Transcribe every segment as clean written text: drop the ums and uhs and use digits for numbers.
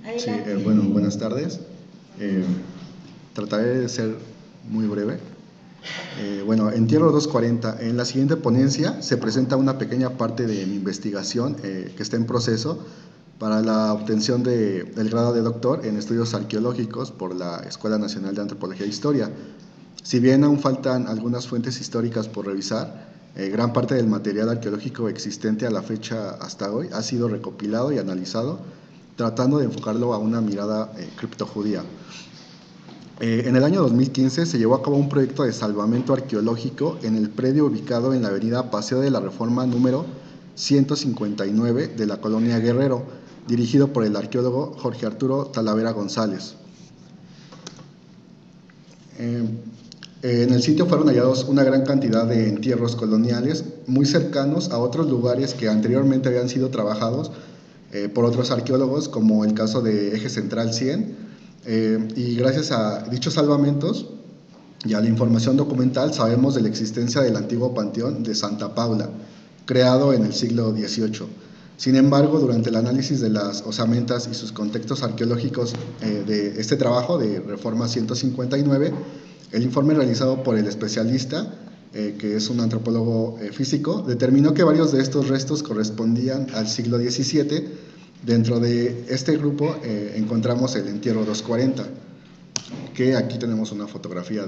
Sí, Adelante. bueno, buenas tardes. Eh, Trataré de ser muy breve. Bueno, Entierro 240. En la siguiente ponencia se presenta una pequeña parte de mi investigación que está en proceso para la obtención del grado de doctor en estudios arqueológicos por la Escuela Nacional de Antropología e Historia. Si bien aún faltan algunas fuentes históricas por revisar, gran parte del material arqueológico existente a la fecha hasta hoy ha sido recopilado y analizado, tratando de enfocarlo a una mirada criptojudía. En el año 2015 se llevó a cabo un proyecto de salvamento arqueológico en el predio ubicado en la avenida Paseo de la Reforma número 159 de la colonia Guerrero, dirigido por el arqueólogo Jorge Arturo Talavera González. Eh, en el sitio fueron hallados una gran cantidad de entierros coloniales muy cercanos a otros lugares que anteriormente habían sido trabajados por otros arqueólogos, como el caso de Eje Central 100, y gracias a dichos salvamentos y a la información documental sabemos de la existencia del antiguo panteón de Santa Paula, creado en el siglo XVIII. Sin embargo, durante el análisis de las osamentas y sus contextos arqueológicos de este trabajo de Reforma 159, el informe realizado por el especialista, que es un antropólogo físico, determinó que varios de estos restos correspondían al siglo XVII. Dentro de este grupo encontramos el entierro 240, que aquí tenemos una fotografía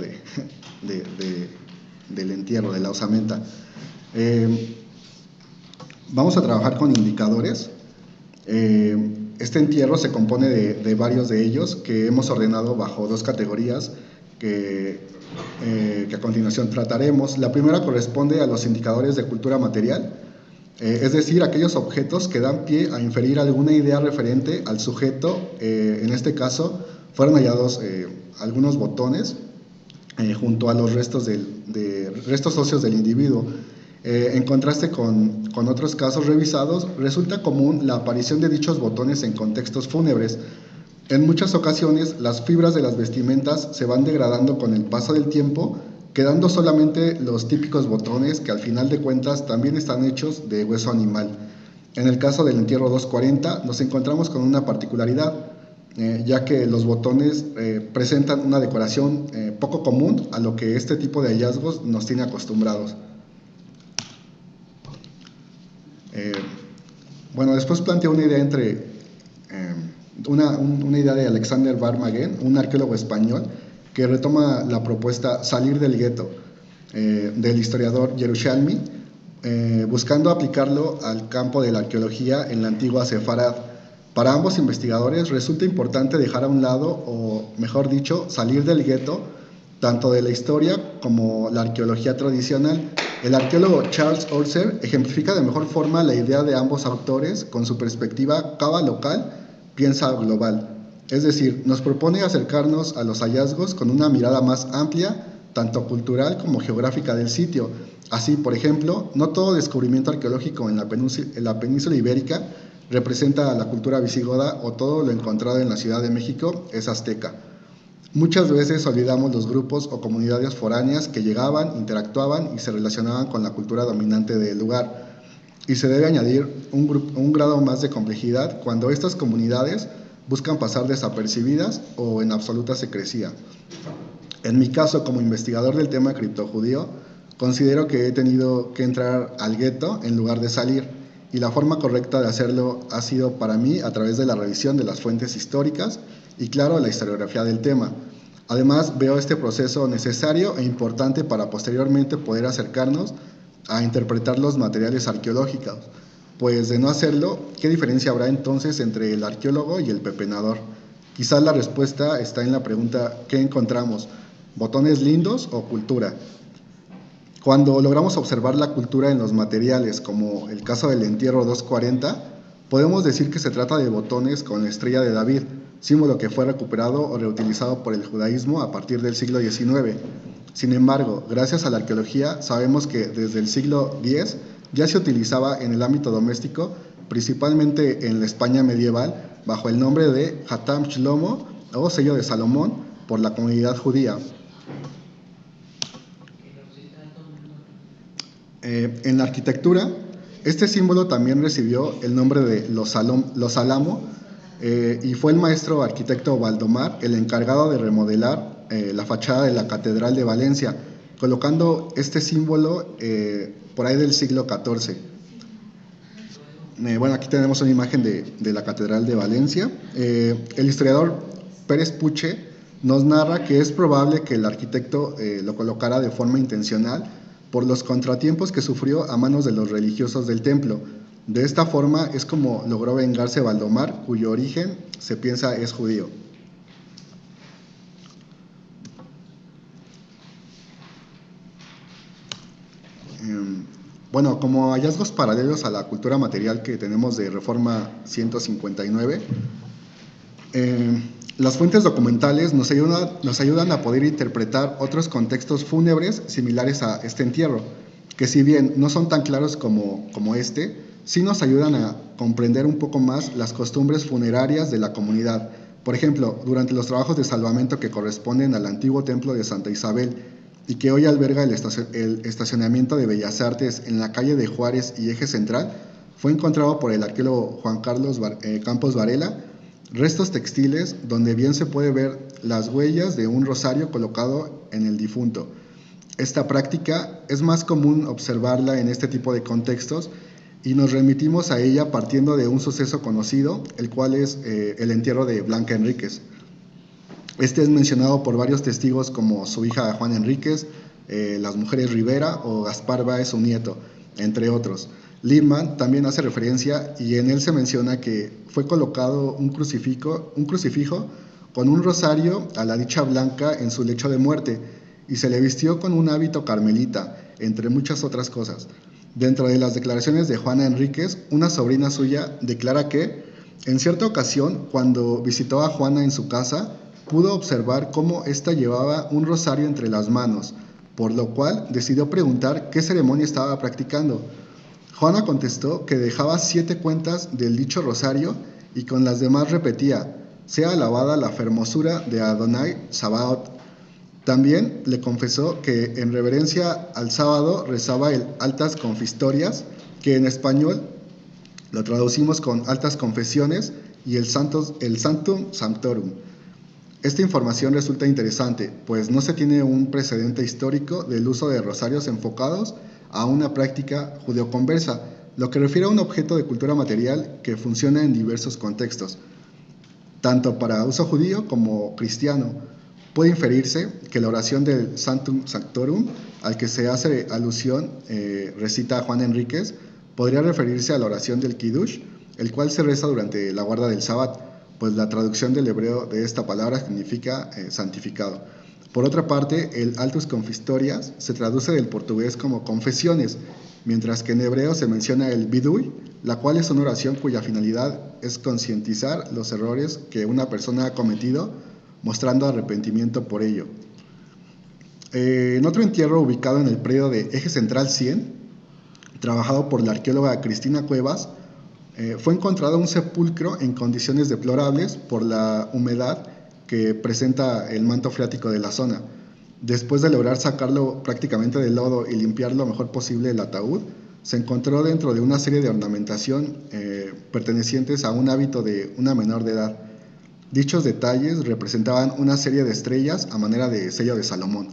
del entierro, de la osamenta. Vamos a trabajar con indicadores. Este entierro se compone de varios de ellos que hemos ordenado bajo dos categorías que a continuación trataremos. La primera corresponde a los indicadores de cultura material, es decir, aquellos objetos que dan pie a inferir alguna idea referente al sujeto. En este caso fueron hallados algunos botones junto a los restos restos óseos del individuo. En contraste con otros casos revisados, resulta común la aparición de dichos botones en contextos fúnebres. En muchas ocasiones, las fibras de las vestimentas se van degradando con el paso del tiempo, quedando solamente los típicos botones que al final de cuentas también están hechos de hueso animal. En el caso del entierro 240 nos encontramos con una particularidad, ya que los botones presentan una decoración poco común a lo que este tipo de hallazgos nos tiene acostumbrados. Eh, bueno, después planteó una idea una idea de Alexander Barmaguen, un arqueólogo español, que retoma la propuesta salir del gueto del historiador Yerushalmi, buscando aplicarlo al campo de la arqueología en la antigua Sefarad. Para ambos investigadores resulta importante dejar a un lado, o mejor dicho, salir del gueto, tanto de la historia como la arqueología tradicional. El arqueólogo Charles Orser ejemplifica de mejor forma la idea de ambos autores con su perspectiva cava local, piensa global. Es decir, nos propone acercarnos a los hallazgos con una mirada más amplia, tanto cultural como geográfica del sitio. Así, por ejemplo, no todo descubrimiento arqueológico en la península ibérica representa la cultura visigoda, o todo lo encontrado en la Ciudad de México es azteca. Muchas veces olvidamos los grupos o comunidades foráneas que llegaban, interactuaban y se relacionaban con la cultura dominante del lugar. Y se debe añadir un grado más de complejidad cuando estas comunidades buscan pasar desapercibidas o en absoluta secrecía. En mi caso, como investigador del tema criptojudío, considero que he tenido que entrar al gueto en lugar de salir, y la forma correcta de hacerlo ha sido para mí a través de la revisión de las fuentes históricas y, claro, la historiografía del tema. Además, veo este proceso necesario e importante para posteriormente poder acercarnos a interpretar los materiales arqueológicos, pues de no hacerlo, ¿qué diferencia habrá entonces entre el arqueólogo y el pepenador? Quizás la respuesta está en la pregunta ¿qué encontramos? ¿Botones lindos o cultura? Cuando logramos observar la cultura en los materiales, como el caso del entierro 240, podemos decir que se trata de botones con la estrella de David, símbolo que fue recuperado o reutilizado por el judaísmo a partir del siglo XIX. Sin embargo, gracias a la arqueología, sabemos que desde el siglo X ya se utilizaba en el ámbito doméstico, principalmente en la España medieval, bajo el nombre de Hatam Shlomo o sello de Salomón por la comunidad judía. En la arquitectura, este símbolo también recibió el nombre de los Alamo, y fue el maestro arquitecto Valdomar el encargado de remodelar la fachada de la Catedral de Valencia, colocando este símbolo por ahí del siglo XIV. Bueno, aquí tenemos una imagen de la Catedral de Valencia. El historiador Pérez Puche nos narra que es probable que el arquitecto lo colocara de forma intencional por los contratiempos que sufrió a manos de los religiosos del templo. De esta forma es como logró vengarse Valdomar, cuyo origen se piensa es judío. Bueno, como hallazgos paralelos a la cultura material que tenemos de Reforma 159, las fuentes documentales nos ayudan a poder interpretar otros contextos fúnebres similares a este entierro, que si bien no son tan claros como este, sí nos ayudan a comprender un poco más las costumbres funerarias de la comunidad. Por ejemplo, durante los trabajos de salvamento que corresponden al antiguo templo de Santa Isabel y que hoy alberga el estacionamiento de Bellas Artes en la calle de Juárez y Eje Central, fue encontrado por el arqueólogo Juan Carlos Campos Varela restos textiles donde bien se puede ver las huellas de un rosario colocado en el difunto. Esta práctica es más común observarla en este tipo de contextos y nos remitimos a ella partiendo de un suceso conocido, el cual es el entierro de Blanca Enríquez. Este es mencionado por varios testigos como su hija Juana Enríquez, las mujeres Rivera o Gaspar Báez, su nieto, entre otros. Lippmann también hace referencia y en él se menciona que fue colocado un crucifijo con un rosario a la dicha Blanca en su lecho de muerte y se le vistió con un hábito carmelita, entre muchas otras cosas. Dentro de las declaraciones de Juana Enríquez, una sobrina suya declara que, en cierta ocasión, cuando visitó a Juana en su casa, pudo observar cómo ésta llevaba un rosario entre las manos, por lo cual decidió preguntar qué ceremonia estaba practicando. Juana contestó que dejaba 7 cuentas del dicho rosario y con las demás repetía: sea alabada la fermosura de Adonai Sabaoth. También le confesó que en reverencia al sábado rezaba el Altas Confistorias, que en español lo traducimos con Altas Confesiones, y el Sanctum Sanctorum. Esta información resulta interesante, pues no se tiene un precedente histórico del uso de rosarios enfocados a una práctica judeoconversa, lo que refiere a un objeto de cultura material que funciona en diversos contextos, tanto para uso judío como cristiano. Puede inferirse que la oración del Sanctum Sanctorum, al que se hace alusión, recita Juan Enríquez, podría referirse a la oración del Kiddush, el cual se reza durante la guarda del Sabbat, pues la traducción del hebreo de esta palabra significa santificado. Por otra parte, el Altus Confistorias se traduce del portugués como confesiones, mientras que en hebreo se menciona el Vidui, la cual es una oración cuya finalidad es concientizar los errores que una persona ha cometido, mostrando arrepentimiento por ello. En otro entierro ubicado en el predio de Eje Central 100, trabajado por la arqueóloga Cristina Cuevas, fue encontrado un sepulcro en condiciones deplorables por la humedad que presenta el manto freático de la zona. Después de lograr sacarlo prácticamente del lodo y limpiar lo mejor posible el ataúd, se encontró dentro de una serie de ornamentación pertenecientes a un hábito de una menor de edad. Dichos detalles representaban una serie de estrellas a manera de sello de Salomón,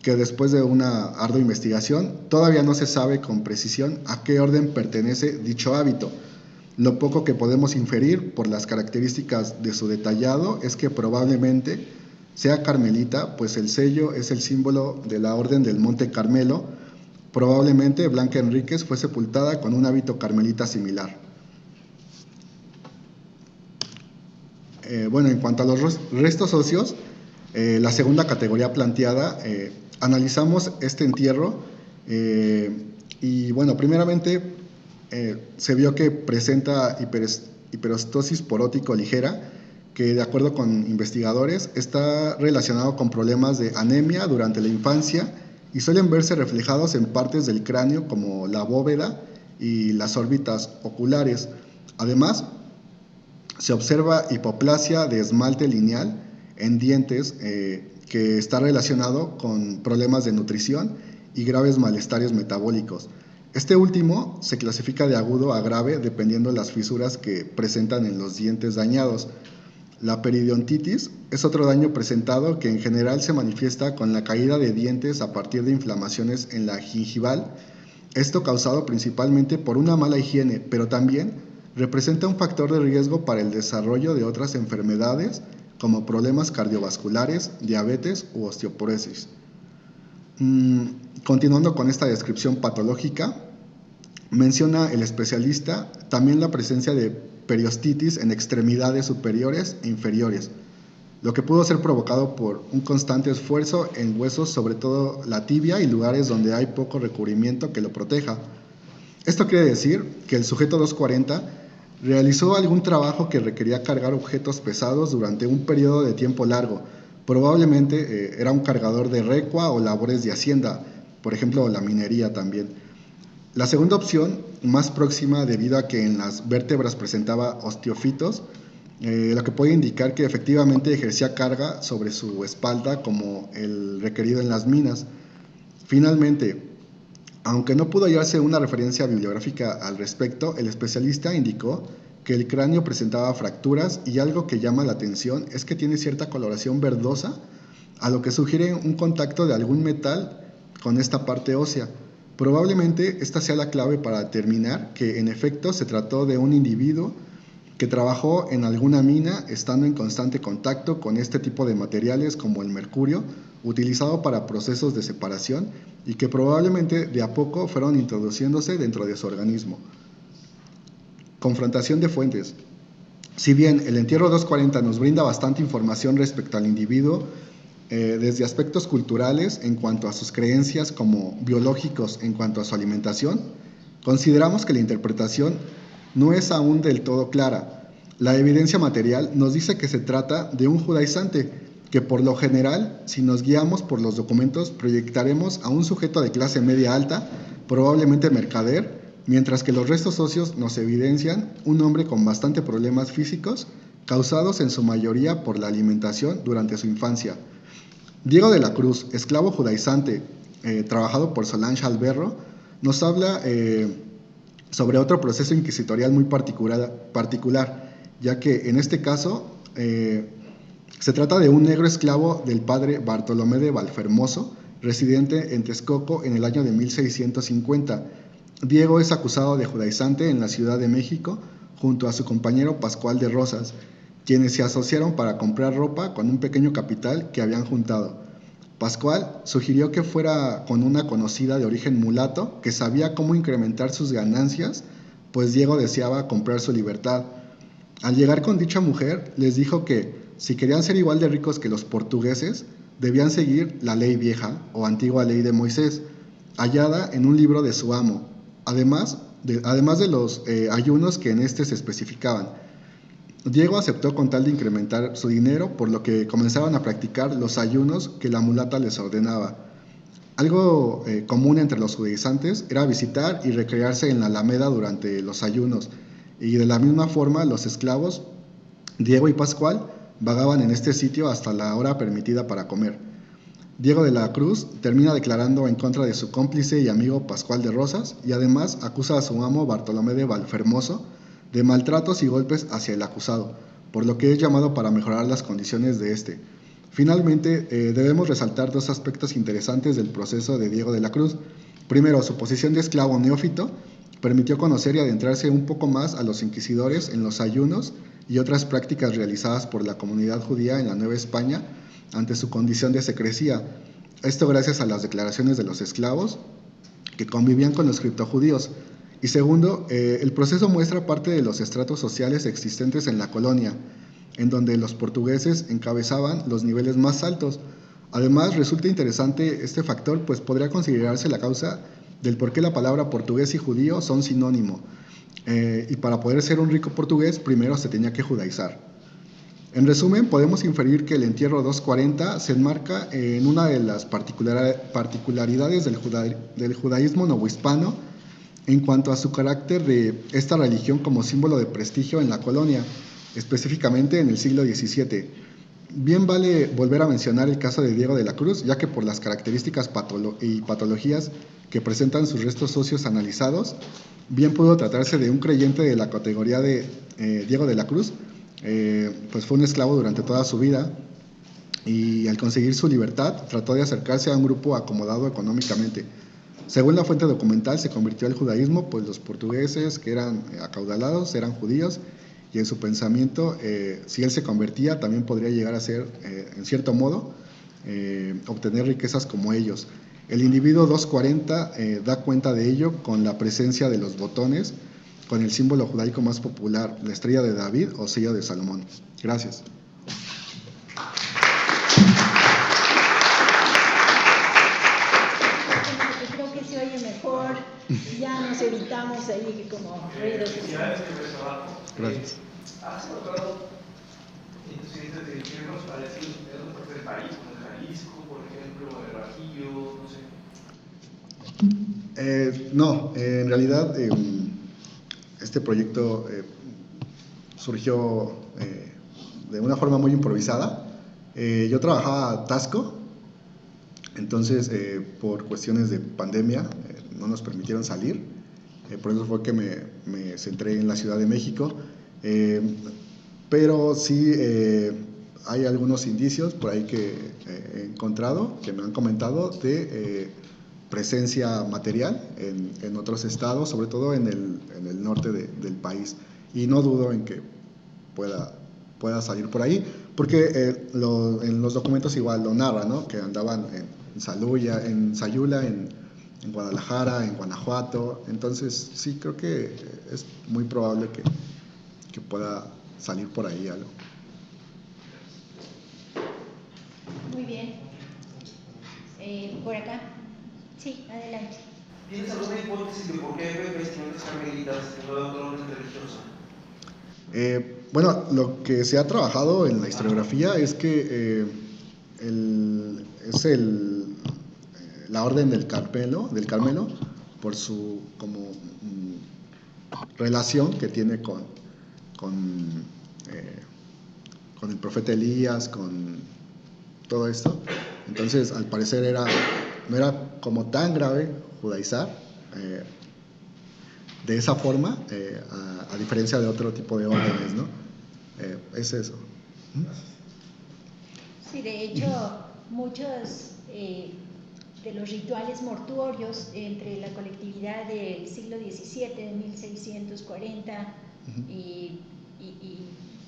que después de una ardua investigación todavía no se sabe con precisión a qué orden pertenece dicho hábito. Lo poco que podemos inferir por las características de su detallado es que probablemente sea carmelita, pues el sello es el símbolo de la Orden del Monte Carmelo. Probablemente Blanca Enríquez fue sepultada con un hábito carmelita similar. Bueno, en cuanto a los restos óseos, la segunda categoría planteada, analizamos este entierro y bueno, primeramente se vio que presenta hiperostosis porótico ligera, que de acuerdo con investigadores está relacionado con problemas de anemia durante la infancia y suelen verse reflejados en partes del cráneo como la bóveda y las órbitas oculares. Además, se observa hipoplasia de esmalte lineal en dientes que está relacionado con problemas de nutrición y graves malestares metabólicos. Este último se clasifica de agudo a grave dependiendo de las fisuras que presentan en los dientes dañados. La periodontitis es otro daño presentado que en general se manifiesta con la caída de dientes a partir de inflamaciones en la gingival, esto causado principalmente por una mala higiene, pero también representa un factor de riesgo para el desarrollo de otras enfermedades como problemas cardiovasculares, diabetes u osteoporosis. Continuando con esta descripción patológica, menciona el especialista también la presencia de periostitis en extremidades superiores e inferiores, lo que pudo ser provocado por un constante esfuerzo en huesos, sobre todo la tibia y lugares donde hay poco recubrimiento que lo proteja. Esto quiere decir que el sujeto 240 realizó algún trabajo que requería cargar objetos pesados durante un periodo de tiempo largo. Probablemente era un cargador de recua o labores de hacienda, por ejemplo la minería también. La segunda opción, más próxima debido a que en las vértebras presentaba osteofitos, lo que puede indicar que efectivamente ejercía carga sobre su espalda como el requerido en las minas. Finalmente, aunque no pudo hallarse una referencia bibliográfica al respecto, el especialista indicó que el cráneo presentaba fracturas y algo que llama la atención es que tiene cierta coloración verdosa, a lo que sugiere un contacto de algún metal con esta parte ósea. Probablemente esta sea la clave para determinar que en efecto se trató de un individuo que trabajó en alguna mina estando en constante contacto con este tipo de materiales como el mercurio, utilizado para procesos de separación y que probablemente de a poco fueron introduciéndose dentro de su organismo. Confrontación de fuentes. Si bien el entierro 240 nos brinda bastante información respecto al individuo, desde aspectos culturales en cuanto a sus creencias como biológicos en cuanto a su alimentación, consideramos que la interpretación no es aún del todo clara. La evidencia material nos dice que se trata de un judaizante, que por lo general, si nos guiamos por los documentos, proyectaremos a un sujeto de clase media alta, probablemente mercader, mientras que los restos óseos nos evidencian un hombre con bastante problemas físicos, causados en su mayoría por la alimentación durante su infancia. Diego de la Cruz, esclavo judaizante, trabajado por Solange Alberro, nos habla sobre otro proceso inquisitorial muy particular, ya que en este caso se trata de un negro esclavo del padre Bartolomé de Valfermoso, residente en Texcoco en el año de 1650. Diego es acusado de judaizante en la Ciudad de México junto a su compañero Pascual de Rosas, quienes se asociaron para comprar ropa con un pequeño capital que habían juntado. Pascual sugirió que fuera con una conocida de origen mulato que sabía cómo incrementar sus ganancias, pues Diego deseaba comprar su libertad. Al llegar con dicha mujer, les dijo que, si querían ser igual de ricos que los portugueses, debían seguir la ley vieja o antigua ley de Moisés, hallada en un libro de su amo, además de los ayunos que en este se especificaban. Diego aceptó con tal de incrementar su dinero, por lo que comenzaron a practicar los ayunos que la mulata les ordenaba. Algo común entre los judaizantes era visitar y recrearse en la Alameda durante los ayunos, y de la misma forma los esclavos, Diego y Pascual, vagaban en este sitio hasta la hora permitida para comer. Diego de la Cruz termina declarando en contra de su cómplice y amigo Pascual de Rosas y además acusa a su amo Bartolomé de Valfermoso de maltratos y golpes hacia el acusado, por lo que es llamado para mejorar las condiciones de este. Finalmente, debemos resaltar dos aspectos interesantes del proceso de Diego de la Cruz. Primero, su posición de esclavo neófito permitió conocer y adentrarse un poco más a los inquisidores en los ayunos y otras prácticas realizadas por la comunidad judía en la Nueva España ante su condición de secrecía. Esto gracias a las declaraciones de los esclavos que convivían con los criptojudíos. Y segundo, el proceso muestra parte de los estratos sociales existentes en la colonia, en donde los portugueses encabezaban los niveles más altos. Además, resulta interesante este factor, pues podría considerarse la causa del por qué la palabra portugués y judío son sinónimo. Y para poder ser un rico portugués, primero se tenía que judaizar. En resumen, podemos inferir que el entierro 240 se enmarca en una de las particularidades del judaísmo novohispano en cuanto a su carácter de esta religión como símbolo de prestigio en la colonia, específicamente en el siglo XVII. Bien vale volver a mencionar el caso de Diego de la Cruz, ya que por las características y patologías que presentan sus restos óseos analizados, bien pudo tratarse de un creyente de la categoría de Diego de la Cruz, pues fue un esclavo durante toda su vida y al conseguir su libertad trató de acercarse a un grupo acomodado económicamente. Según la fuente documental, se convirtió al judaísmo, pues los portugueses que eran acaudalados eran judíos y en su pensamiento, si él se convertía, también podría llegar a ser, en cierto modo, obtener riquezas como ellos. El individuo 240 da cuenta de ello con la presencia de los botones, con el símbolo judaico más popular, la estrella de David o sello de Salomón. Gracias. Creo que se oye mejor, ya nos evitamos ahí como ruidos. Gracias. ¿Has encontrado incidentes de infiernos parecidos en otras partes del país, como en Jalisco, por ejemplo, en el Bajío, no sé? No, en realidad este proyecto surgió de una forma muy improvisada. Yo trabajaba Tasco, entonces por cuestiones de pandemia no nos permitieron salir, por eso fue que me centré en la Ciudad de México, pero sí hay algunos indicios por ahí que he encontrado, que me han comentado de presencia material en otros estados, sobre todo en el norte del país, y no dudo en que pueda salir por ahí, porque en los documentos igual lo narra, ¿no? Que andaban en Sayula, en Guadalajara, en Guanajuato. Entonces sí creo que es muy probable que pueda salir por ahí algo. Muy bien. Por acá. Sí, adelante. ¿Tienes alguna hipótesis de por qué hay vestimentas carmelitas en toda otra orden religiosa? Bueno, lo que se ha trabajado en la historiografía es que la orden del Carmelo, por su como relación que tiene con, eh, con el profeta Elías, con todo esto. Entonces, al parecer no era como tan grave judaizar de esa forma, a diferencia de otro tipo de órdenes, ¿no? Es eso. Sí, de hecho, muchos de los rituales mortuorios entre la colectividad del siglo XVII, de 1640, y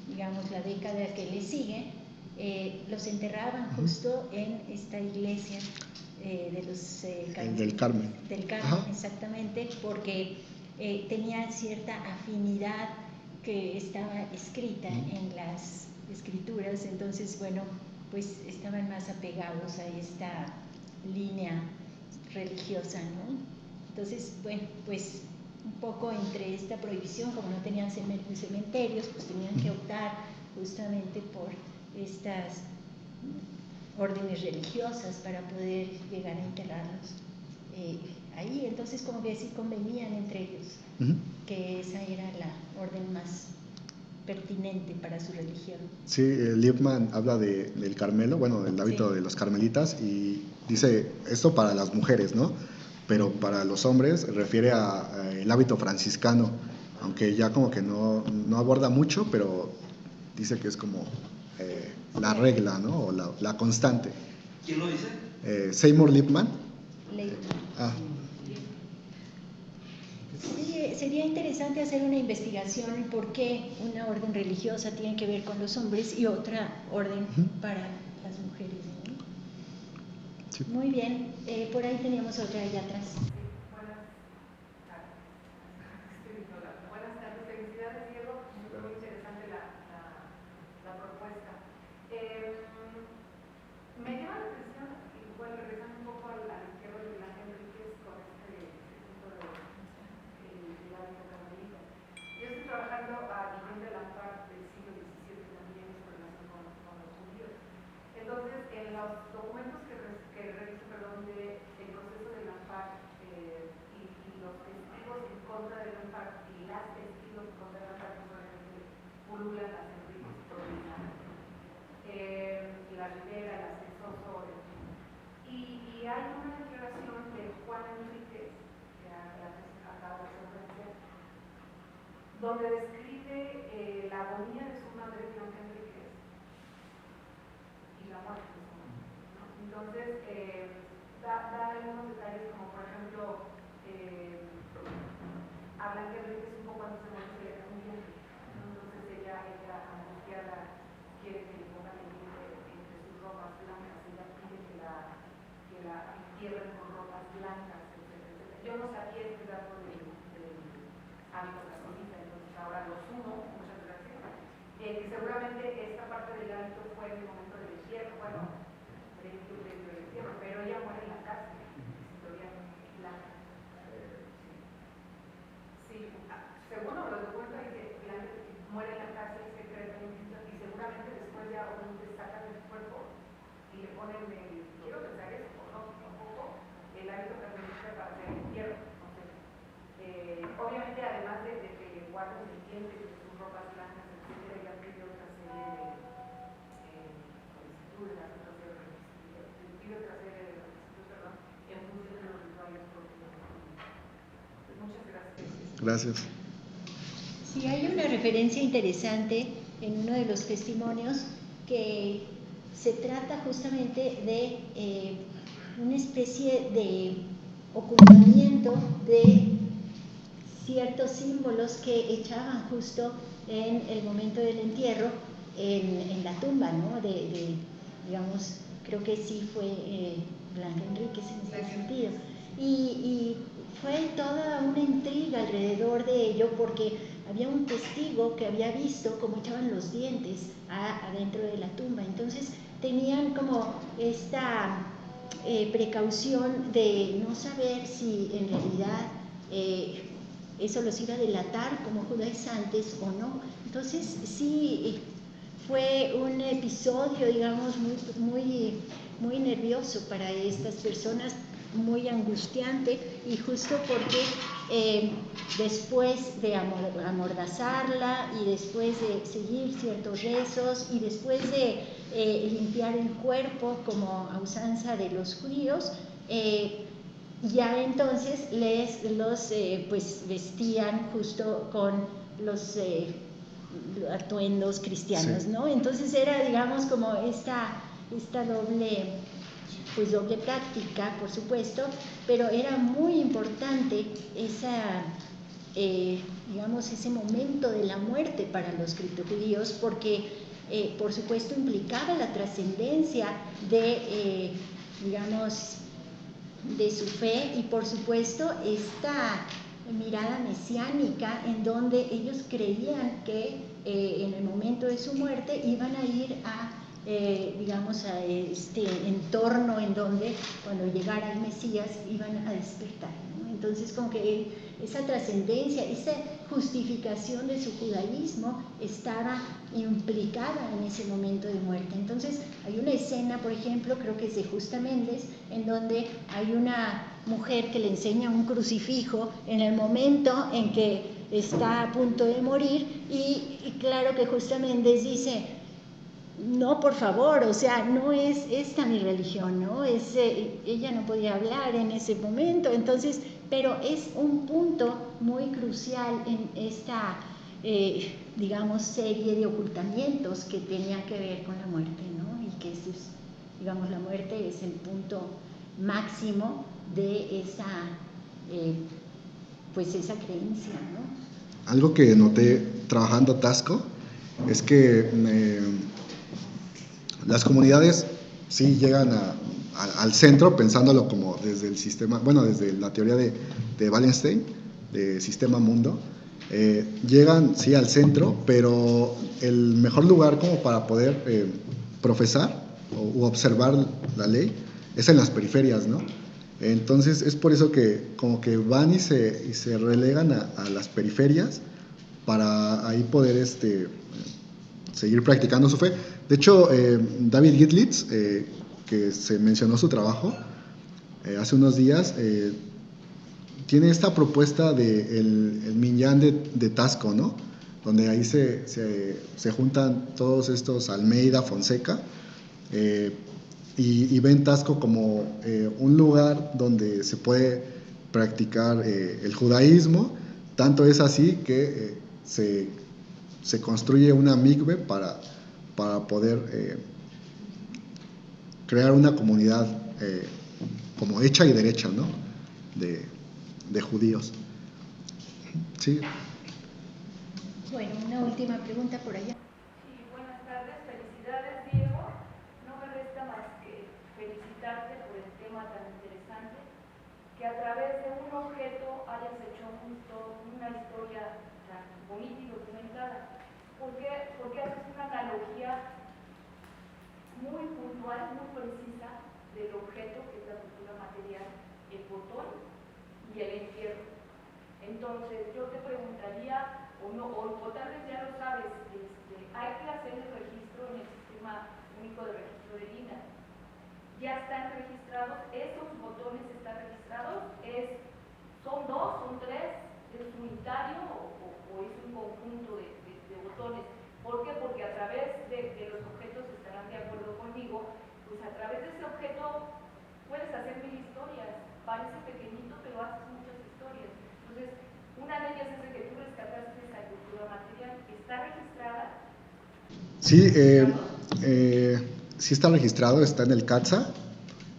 digamos la década que le sigue, los enterraban justo en esta iglesia de los del Carmen. Del Carmen, exactamente, porque tenía cierta afinidad que estaba escrita en las escrituras, entonces, bueno, pues estaban más apegados a esta línea religiosa, ¿no? Entonces, bueno, pues un poco entre esta prohibición, como no tenían cementerios, pues tenían que optar justamente por estas órdenes religiosas para poder llegar a enterrarlos ahí. Entonces, como que sí convenían entre ellos, que esa era la orden más pertinente para su religión. Sí, Liebman habla del Carmelo, bueno, del hábito de los carmelitas, y dice esto para las mujeres, ¿no? Pero para los hombres refiere a el hábito franciscano, aunque ya como que no aborda mucho, pero dice que es como la regla, ¿no? O la constante. ¿Quién lo dice? Seymour Liebman. Ah. Sí, sería interesante hacer una investigación por qué una orden religiosa tiene que ver con los hombres y otra orden para las mujeres, ¿no? Sí. Muy bien, por ahí teníamos otra allá atrás. Buenas tardes, felicidades Diego, muy interesante la propuesta. Me llama la atención, igual regresando un poco al izquierdo de Blanca Enríquez con este punto del hábito carmelita. Yo estoy trabajando a nivel de la FARC del siglo XVII también en relación con los judíos. Entonces, en los documentos que reviso, del proceso de la FARC Juan Enríquez, que acaba de hacer referencia, donde describe la agonía de su madre, Blanca Enríquez, y la muerte de su madre, ¿no? Entonces, da algunos detalles como, por ejemplo, a Blanca Enríquez un poco antes de morir se le cae un diente, ¿no? Entonces ella angustiada, quiere que le pongan el diente entre sus ropas blancas, ella pide que la entierren con ropas blancas, etc. Yo no sabía este dato del hábito casolita, entonces ahora lo sumo, muchas gracias. Que seguramente esta parte del hábito fue en el momento del entierro, bueno, del entierro, pero ella muere en la cárcel, Victoria Blanca. Sí, según los documentos dice Blanca muere en la cárcel secretamente y seguramente después ya obviamente sacan el cuerpo y le ponen el, quiero pensar eso, o no, tampoco, el hábito casolita para hacer el entierro. Obviamente, además de que le guarden el diente de sus ropas blancas, etc., ella pide otra serie de solicitudes, pide otra serie de requisitos, perdón, en función de los rituales propios. Muchas gracias. Gracias. Sí, hay una referencia interesante en uno de los testimonios que se trata justamente de una especie de ocultamiento de ciertos símbolos que echaban justo en el momento del entierro en la tumba, ¿no? Digamos, creo que sí fue Blanca Enríquez en ese sentido. Y fue toda una intriga alrededor de ello porque había un testigo que había visto cómo echaban los dientes adentro de la tumba. Entonces tenían como esta precaución de no saber si en realidad eso los iba a delatar como judaizantes o no. Entonces sí fue un episodio, digamos, muy nervioso para estas personas, muy angustiante, y justo porque después de amordazarla y después de seguir ciertos rezos y después de limpiar el cuerpo como a usanza de los judíos, ya entonces los pues vestían justo con los atuendos cristianos, ¿no? Entonces era, digamos, como esta doble práctica, por supuesto, pero era muy importante digamos, ese momento de la muerte para los criptojudíos, porque por supuesto implicaba la trascendencia de digamos, de su fe, y por supuesto esta mirada mesiánica en donde ellos creían que en el momento de su muerte iban a ir a digamos, a este entorno en donde cuando llegara el Mesías iban a despertar, ¿no? Entonces, como que esa trascendencia, esa justificación de su judaísmo estaba implicada en ese momento de muerte. Entonces, hay una escena, por ejemplo, creo que es de Justa Méndez, en donde hay una mujer que le enseña un crucifijo en el momento en que está a punto de morir, y claro que Justa Méndez dice: no, por favor, o sea, no es esta mi religión, ¿no? Ella no podía hablar en ese momento, entonces, pero es un punto muy crucial en esta, digamos, serie de ocultamientos que tenían que ver con la muerte, ¿no? Y que, digamos, la muerte es el punto máximo de esa, pues esa creencia, ¿no? Algo que noté trabajando Tasco es que las comunidades sí llegan al centro, pensándolo como desde el sistema, bueno, desde la teoría de Wallenstein, de sistema mundo, llegan sí al centro, pero el mejor lugar como para poder profesar o observar la ley es en las periferias, ¿no? Entonces es por eso que como que van y se relegan a las periferias para ahí poder seguir practicando su fe. De hecho, David Gitlitz, que se mencionó su trabajo hace unos días, tiene esta propuesta de el Minyan de Tasco, ¿no? Donde ahí se juntan todos estos Almeida, Fonseca, y ven Tasco como un lugar donde se puede practicar el judaísmo. Tanto es así que se construye una mikve para poder crear una comunidad como hecha y derecha, ¿no? de judíos. Sí. Bueno, una última pregunta por allá. Sí, buenas tardes, felicidades Diego. No me resta más que felicitarte por el tema tan interesante, que a través de un objeto hayas hecho una historia tan bonita y documentada. Porque haces una analogía muy puntual, muy precisa del objeto que es la cultura material, el botón y el entierro. Entonces yo te preguntaría, o tal vez ya lo sabes, hay que hacer el registro en el Sistema Único de Registro del INAH. ¿Ya están registrados? ¿Esos botones están registrados? ¿Son dos, son tres? ¿Es unitario o es un conjunto de botones? ¿Por qué? Porque a través de los objetos, estarán de acuerdo conmigo, pues a través de ese objeto puedes hacer 1000 historias. Parece pequeñito, pero haces muchas historias. Entonces, una de ellas es de que tú rescataste esa cultura material. ¿Está registrada? Sí, sí está registrado, está en el CATSA.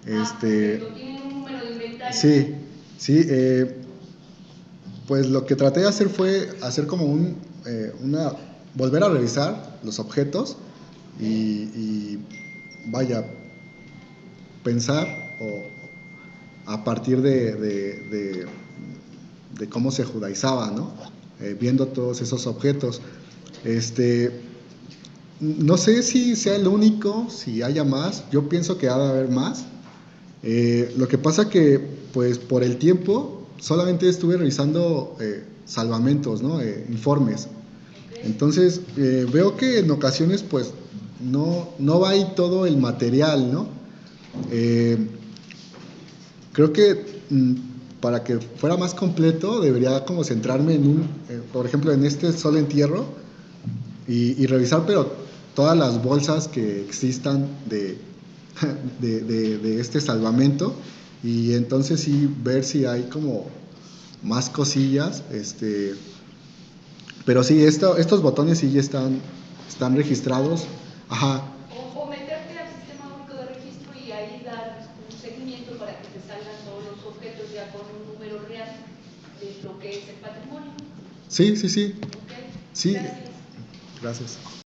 Perfecto. ¿Tiene un número de inventario? Sí, sí. Pues lo que traté de hacer fue hacer como volver a revisar los objetos y vaya, pensar a partir de cómo se judaizaba, ¿no? Viendo todos esos objetos. No sé si sea el único, si haya más. Yo pienso que ha de haber más. Lo que pasa que, pues, por el tiempo, solamente estuve revisando salvamentos, ¿no? Informes. Entonces, veo que en ocasiones, pues, no va ahí todo el material, ¿no? Creo que para que fuera más completo, debería como centrarme por ejemplo, en este solo entierro y revisar, pero todas las bolsas que existan de este salvamento, y entonces sí ver si hay como más cosillas, pero sí, estos botones sí ya están registrados. Ajá. O meterte al Sistema Único de Registro y ahí dar un seguimiento para que te salgan todos los objetos ya con un número real de lo que es el patrimonio. Sí. Okay. Sí. Gracias. Gracias.